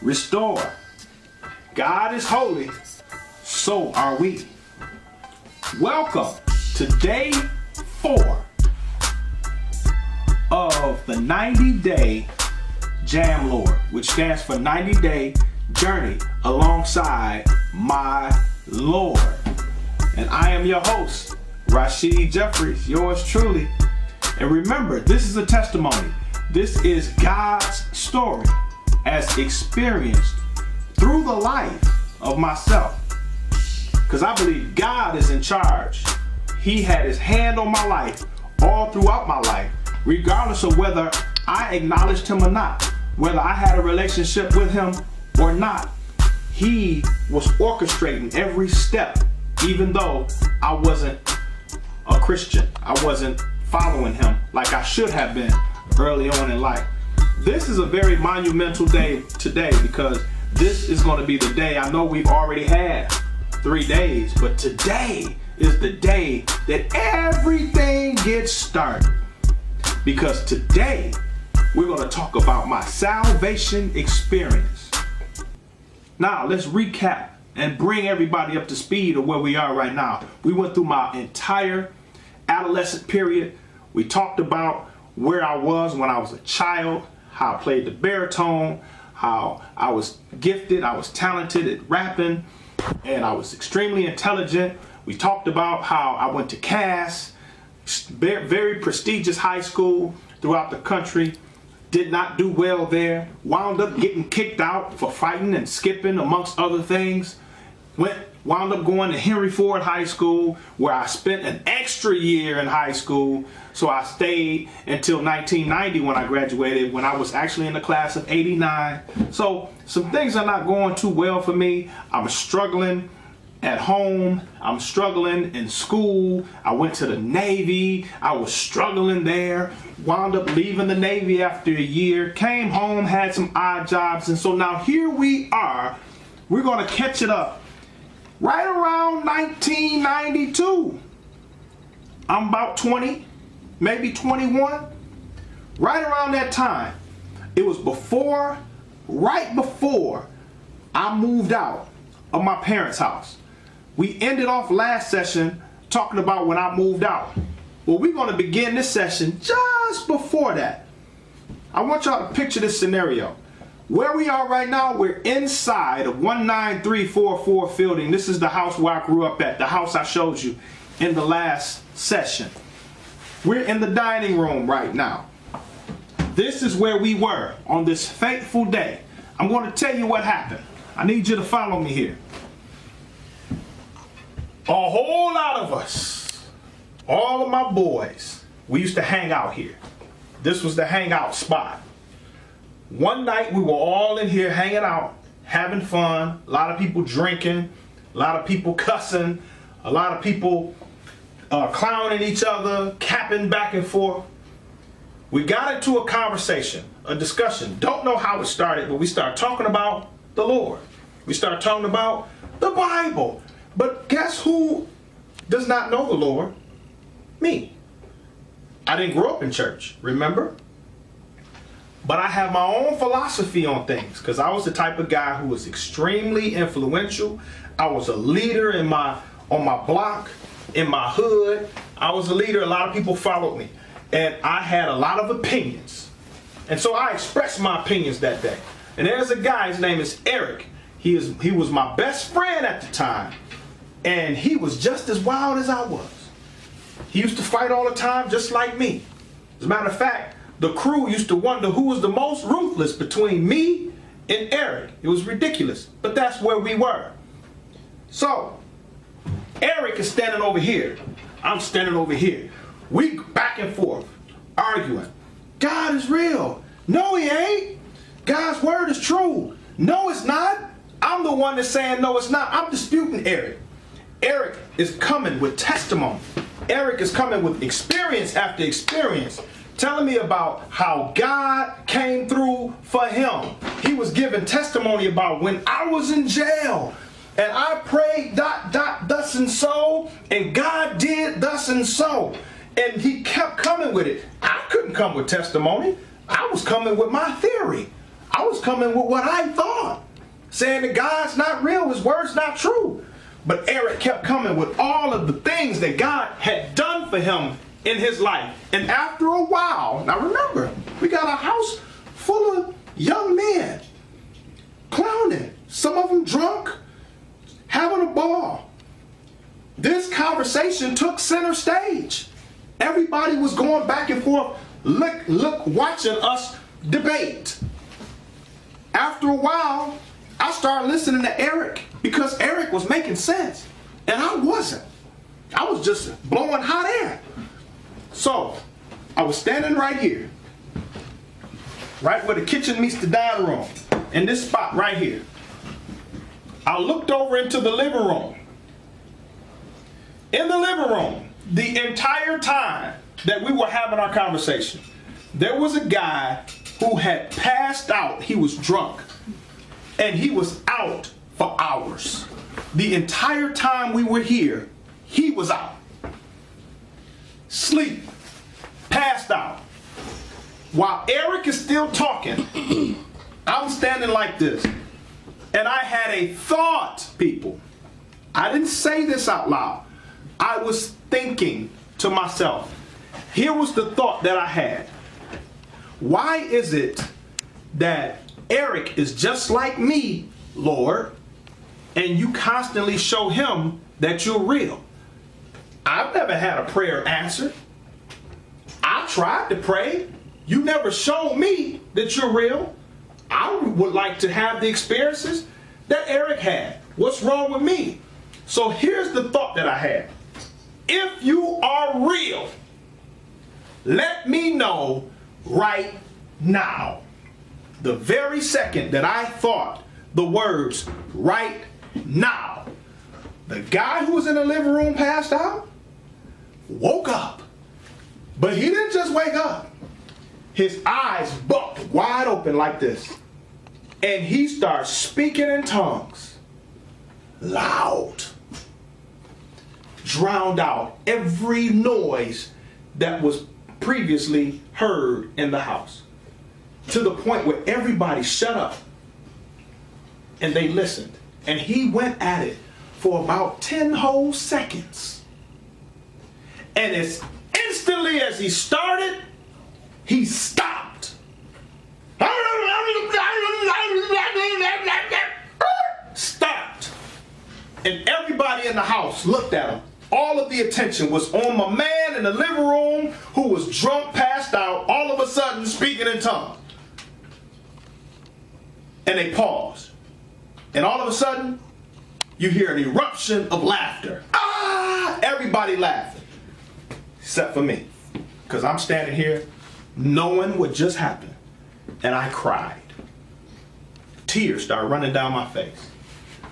restore. God is holy, so are we. Welcome to day 4 of the 90-day Jam Lord, which stands for 90-day journey alongside my Lord. And I am your host, Rasheed Jeffries, yours truly. And remember, this is a testimony. This is God's story as experienced through the life of myself. Because I believe God is in charge. He had his hand on my life all throughout my life, regardless of whether I acknowledged him or not, whether I had a relationship with him or not. He was orchestrating every step, even though I wasn't a Christian. I wasn't following him like I should have been early on in life. This is a very monumental day today because this is going to be the day. I know we've already had 3 days, but today is the day that everything gets started. Because today we're going to talk about my salvation experience. Now let's recap and bring everybody up to speed of where we are right now. We went through my entire adolescent period. We talked about where I was when I was a child, how I played the baritone, how I was gifted, I was talented at rapping, and I was extremely intelligent. We talked about how I went to Cass, very prestigious high school throughout the country. Did not do well there. Wound up getting kicked out for fighting and skipping, amongst other things. Wound up going to Henry Ford High School, where I spent an extra year in high school. So I stayed until 1990 when I graduated, when I was actually in the class of '89. So some things are not going too well for me. I'm struggling at home. I'm struggling in school. I went to the Navy. I was struggling there. Wound up leaving the Navy after a year. Came home, had some odd jobs. And so now here we are. We're going to catch it up. Right around 1992. I'm about 20, maybe 21. Right around that time. It was right before I moved out of my parents' house. We ended off last session talking about when I moved out. Well, we're going to begin this session just before that. I want y'all to picture this scenario. Where we are right now, we're inside of 19344 Fielding. This is the house where I grew up at, the house I showed you in the last session. We're in the dining room right now. This is where we were on this fateful day. I'm going to tell you what happened. I need you to follow me here. A whole lot of us, all of my boys, we used to hang out here. This was the hangout spot. One night we were all in here hanging out, having fun, a lot of people drinking, a lot of people cussing, a lot of people clowning each other, capping back and forth. We got into a conversation, a discussion. Don't know how it started, but we started talking about the Lord. We started talking about the Bible. But guess who does not know the Lord? Me. I didn't grow up in church, remember? But I have my own philosophy on things because I was the type of guy who was extremely influential. I was a leader on my block, in my hood. I was a leader. A lot of people followed me. And I had a lot of opinions. And so I expressed my opinions that day. And there's a guy, his name is Eric. He was my best friend at the time. And he was just as wild as I was. He used to fight all the time just like me. As a matter of fact, the crew used to wonder who was the most ruthless between me and Eric. It was ridiculous, but that's where we were. So, Eric is standing over here. I'm standing over here. We back and forth, arguing. God is real. No, he ain't. God's word is true. No, it's not. I'm the one that's saying no, it's not. I'm disputing Eric. Eric is coming with testimony. Eric is coming with experience after experience, telling me about how God came through for him. He was giving testimony about when I was in jail and I prayed thus and so, and God did thus and so. And he kept coming with it. I couldn't come with testimony. I was coming with my theory. I was coming with what I thought, saying that God's not real, his word's not true. But Eric kept coming with all of the things that God had done for him in his life. And after a while, now remember, we got a house full of young men clowning, some of them drunk, having a ball. This conversation took center stage. Everybody was going back and forth, watching us debate. After a while, I started listening to Eric because Eric was making sense and I wasn't. I was just blowing hot air. So I was standing right here, right where the kitchen meets the dining room, in this spot right here. I looked over into the living room. In the living room, the entire time that we were having our conversation, there was a guy who had passed out. He was drunk. And he was out for hours. The entire time we were here, he was out. Sleep. Passed out. While Eric is still talking, I'm standing like this. And I had a thought, people. I didn't say this out loud. I was thinking to myself. Here was the thought that I had. Why is it that Eric is just like me, Lord, and you constantly show him that you're real? I've never had a prayer answered. I tried to pray. You never showed me that you're real. I would like to have the experiences that Eric had. What's wrong with me? So here's the thought that I had. If you are real, let me know right now. The very second that I thought the words right now, the guy who was in the living room passed out, woke up. But he didn't just wake up. His eyes bucked wide open like this. And he starts speaking in tongues. Loud. Drowned out every noise that was previously heard in the house. To the point where everybody shut up and they listened. And he went at it for about 10 whole seconds. And as instantly as he started, he stopped. Stopped. And everybody in the house looked at him. All of the attention was on my man in the living room who was drunk, passed out, all of a sudden speaking in tongues. And they paused. And all of a sudden, you hear an eruption of laughter. Ah! Everybody laughing. Except for me. Because I'm standing here knowing what just happened. And I cried. Tears started running down my face.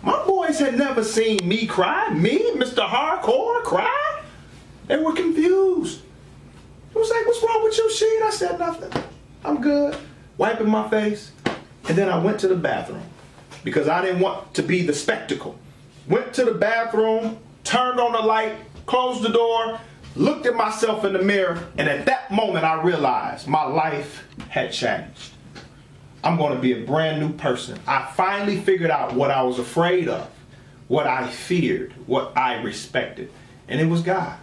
My boys had never seen me cry. Me, Mr. Hardcore, cry. They were confused. It was like, what's wrong with your sheet? I said nothing. I'm good. Wiping my face. And then I went to the bathroom because I didn't want to be the spectacle. Went to the bathroom, turned on the light, closed the door, looked at myself in the mirror, and at that moment I realized my life had changed. I'm going to be a brand new person. I finally figured out what I was afraid of, what I feared, what I respected, and it was God.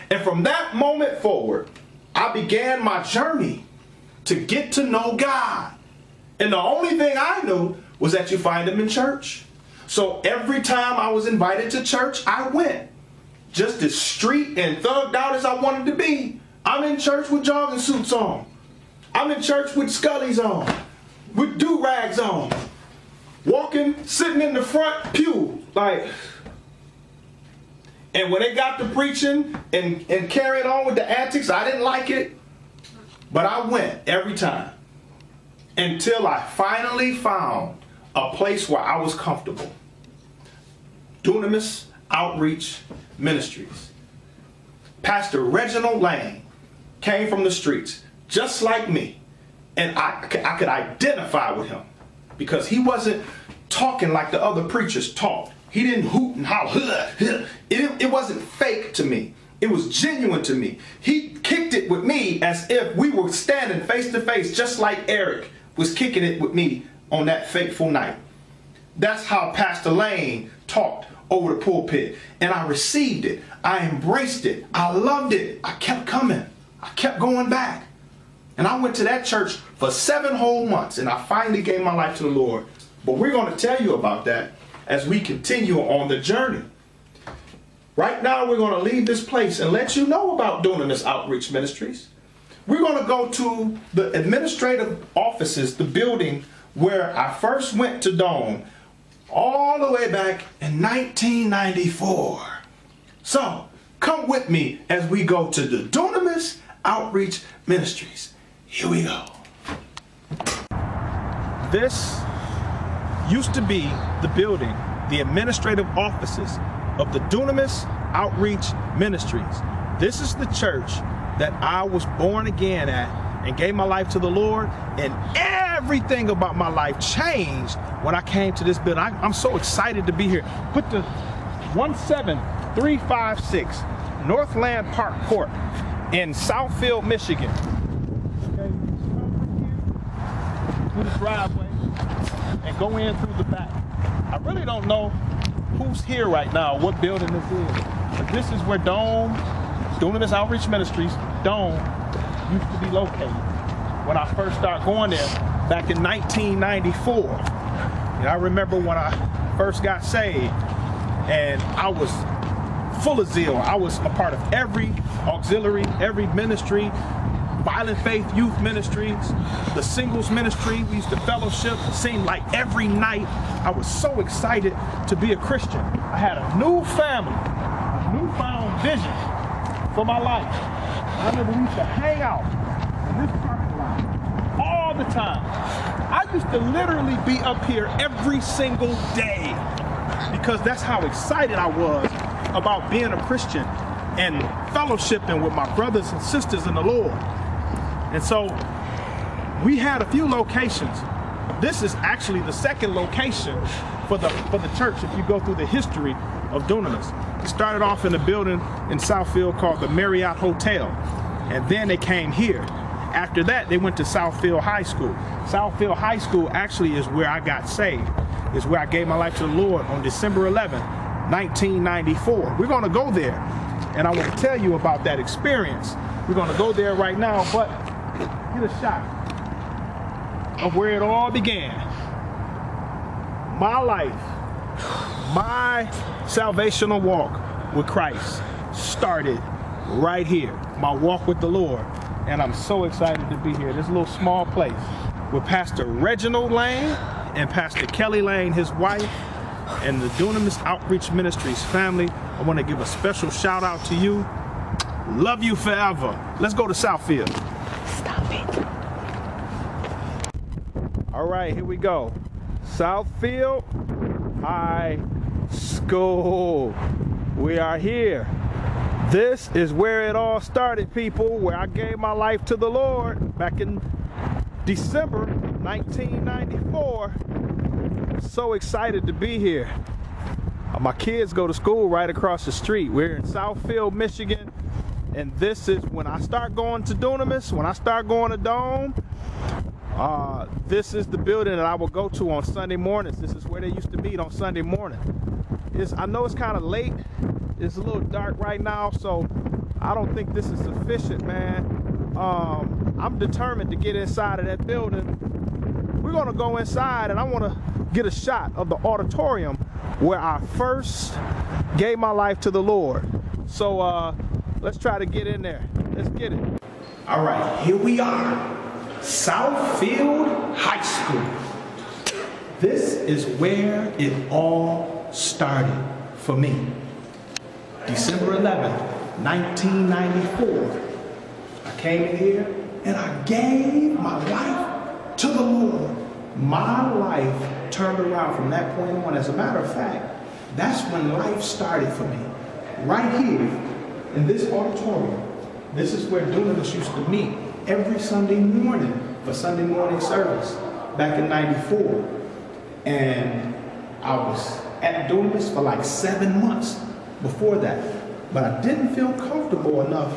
And from that moment forward, I began my journey to get to know God. And the only thing I knew was that you find him in church. So every time I was invited to church, I went. Just as street and thugged out as I wanted to be. I'm in church with jogging suits on. I'm in church with scullies on. With do-rags on. Walking, sitting in the front pew. Like. And when they got to preaching and carrying on with the antics, I didn't like it. But I went every time. Until I finally found a place where I was comfortable. Dunamis Outreach Ministries. Pastor Reginald Lang came from the streets, just like me. And I could identify with him because he wasn't talking like the other preachers talked. He didn't hoot and holler. It wasn't fake to me. It was genuine to me. He kicked it with me as if we were standing face to face, just like Eric was kicking it with me on that fateful night. That's how Pastor Lane talked over the pulpit. And I received it. I embraced it. I loved it. I kept coming. I kept going back. And I went to that church for 7 whole months. And I finally gave my life to the Lord. But we're going to tell you about that as we continue on the journey. Right now, we're going to leave this place and let you know about Dunamis Outreach Ministries. We're going to go to the administrative offices, the building where I first went to Dome, all the way back in 1994. So, come with me as we go to the Dunamis Outreach Ministries. Here we go. This used to be the building, the administrative offices of the Dunamis Outreach Ministries. This is the church that I was born again at and gave my life to the Lord, and everything about my life changed when I came to this building. I'm so excited to be here. Put the 17356 Northland Park Court in Southfield, Michigan. Okay, through the driveway and go in through the back. I really don't know who's here right now, what building this is, but this is where Dunamis Outreach Ministries, Dome, used to be located when I first started going there back in 1994. And I remember when I first got saved, and I was full of zeal. I was a part of every auxiliary, every ministry, Violent Faith Youth Ministries, the singles ministry. We used to fellowship. It seemed like every night. I was so excited to be a Christian. I had a new family, a newfound vision for my life. I remember we used to hang out in this parking lot all the time. I used to literally be up here every single day because that's how excited I was about being a Christian and fellowshipping with my brothers and sisters in the Lord. And so we had a few locations. This is actually the second location for the church if you go through the history of Dunamis. It started off in a building in Southfield called the Marriott Hotel, and then they came here. After that, they went to Southfield High School. Southfield High School actually is where I got saved. Is where I gave my life to the Lord on December 11, 1994. We're going to go there, and I want to tell you about that experience. We're going to go there right now, but get a shot of where it all began. My life, my salvational walk with Christ started right here. My walk with the Lord. And I'm so excited to be here. This little small place with Pastor Reginald Lane and Pastor Kelly Lane, his wife, and the Dunamis Outreach Ministries family. I want to give a special shout out to you. Love you forever. Let's go to Southfield. Stop it. All right, here we go. Southfield High School. We are here. This is where it all started, people, where I gave my life to the Lord back in December 1994. So excited to be here. My kids go to school right across the street. We're in Southfield, Michigan. And this is when I start going to Dunamis, when I start going to Dome, this is the building that I will go to on Sunday mornings. This is where they used to meet on Sunday morning. I know it's kind of late. It's a little dark right now, so I don't think this is sufficient, man. I'm determined to get inside of that building. We're going to go inside, and I want to get a shot of the auditorium where I first gave my life to the Lord. So let's try to get in there. Let's get it. All right, here we are. Southfield High School. This is where it all started for me. December 11th, 1994. I came in here and I gave my life to the Lord. My life turned around from that point on. As a matter of fact, that's when life started for me. Right here in this auditorium. This is where Dunamis used to meet every Sunday morning for Sunday morning service back in 94. And I was at Dunamis for like 7 months before that. But I didn't feel comfortable enough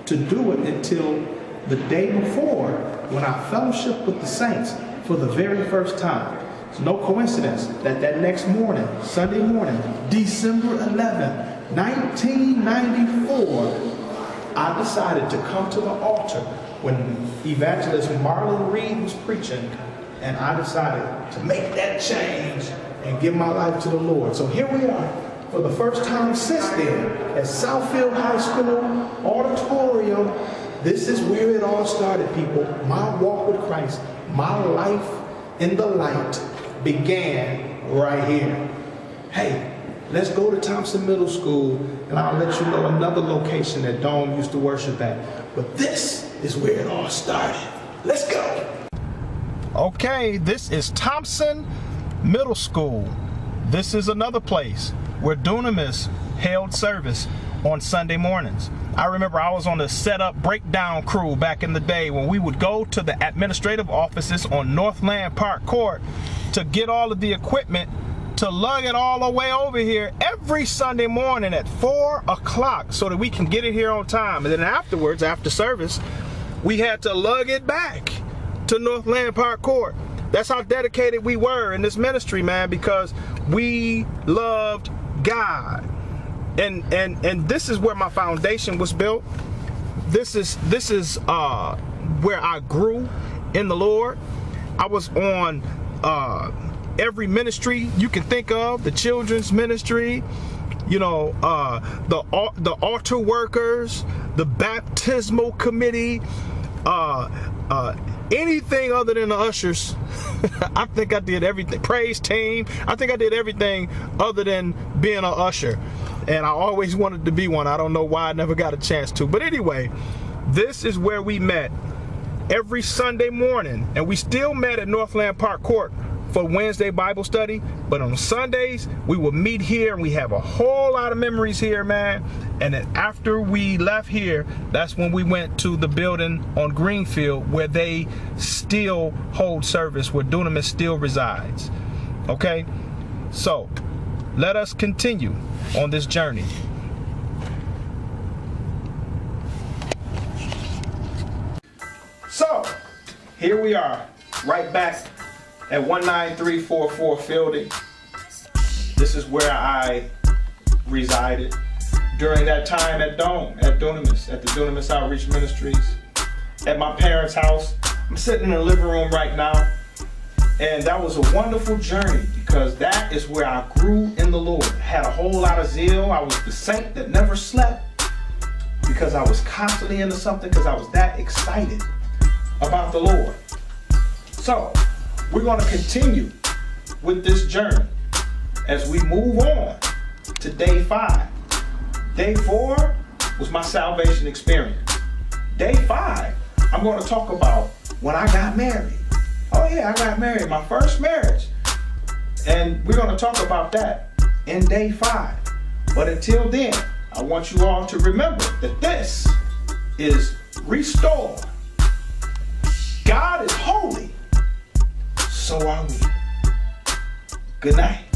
to do it until the day before when I fellowshiped with the saints for the very first time. It's no coincidence that that next morning, Sunday morning, December 11th, 1994, I decided to come to the altar when evangelist Marlon Reed was preaching, and I decided to make that change and give my life to the Lord. So here we are for the first time since then at Southfield High School Auditorium. This is where it all started, people. My walk with Christ, my life in the light began right here. Hey, let's go to Thompson Middle School, and I'll let you know another location that Dome used to worship at. But this is where it all started. Let's go. Okay, this is Thompson Middle School. This is another place where Dunamis held service on Sunday mornings. I remember I was on the setup breakdown crew back in the day when we would go to the administrative offices on Northland Park Court to get all of the equipment to lug it all the way over here every Sunday morning at 4 o'clock so that we can get it here on time. And then afterwards, after service, we had to lug it back to Northland Park Court. That's how dedicated we were in this ministry, man, because we loved God. And this is where my foundation was built. This is where I grew in the Lord. I was on every ministry you can think of, the children's ministry, you know, the altar workers, the baptismal committee, anything other than the ushers. I think I did everything. Praise team. I think I did everything other than being an usher. And I always wanted to be one. I don't know why I never got a chance to. But anyway, this is where we met every Sunday morning. And we still met at Northland Park Court for Wednesday Bible study. But on Sundays, we would meet here, and we have a whole lot of memories here, man. And then after we left here, that's when we went to the building on Greenfield where they still hold service, where Dunamis still resides. Okay? So, let us continue on this journey. So, here we are, right back at 19344 Fielding. This is where I resided during that time at Dome, at Dunamis, at the Dunamis Outreach Ministries, at my parents' house. I'm sitting in the living room right now, and that was a wonderful journey because that is where I grew in the Lord. I had a whole lot of zeal. I was the saint that never slept because I was constantly into something, because I was that excited about the Lord. So, we're going to continue with this journey as we move on to day 5. Day 4 was my salvation experience. Day 5, I'm going to talk about when I got married. Oh yeah, I got married, my first marriage. And we're going to talk about that in day 5. But until then, I want you all to remember that this is Restore. God is holy. So are we. Good night.